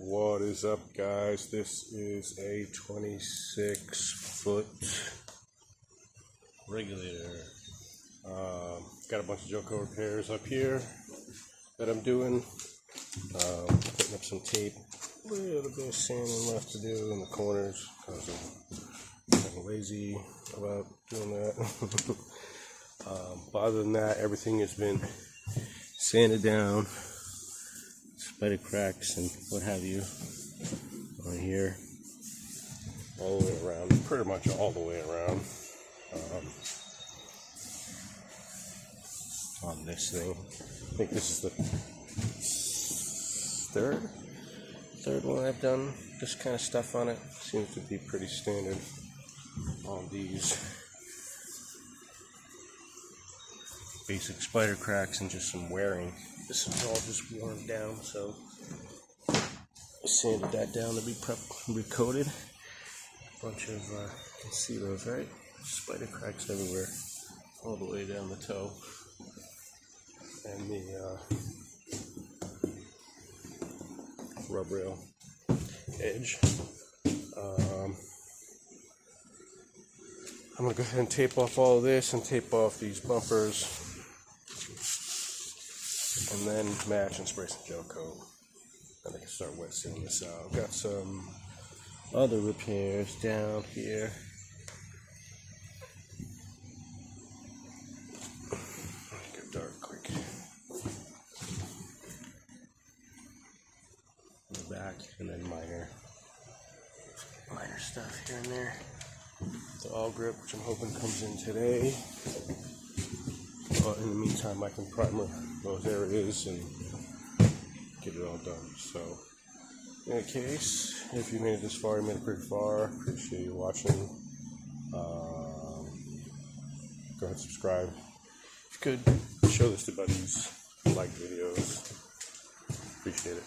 What is up, guys? This is a 26-foot regulator. Got a bunch of gelcoat repairs up here that I'm doing. Putting up some tape. A little bit of sanding left to do in the corners because I'm kind of lazy about doing that. But other than that, everything has been sanded down. Spider cracks and what have you on here, all the way around, pretty much all the way around. On this thing, I think this is the third one I've done this kind of stuff on it. Seems to be pretty standard on these basic spider cracks and just some wearing. This is all just worn down, so I sanded that down to be recoated. Bunch of, you can see those, right? Spider cracks everywhere, all the way down the toe. And the rub rail edge. I'm going to go ahead and tape off all of this and tape off these bumpers. And then match and spray some gel coat. And I can start wet sealing this out. I've got some other repairs down here. Get dark quick. In the back, and then minor stuff here and there. The awlgrip, which I'm hoping comes in today. But in the meantime, I can primer those areas and get it all done. So, in any case, if you made it this far, you made it pretty far. Appreciate you watching. Go ahead and subscribe. If you could, show this to buddies. Like videos. Appreciate it.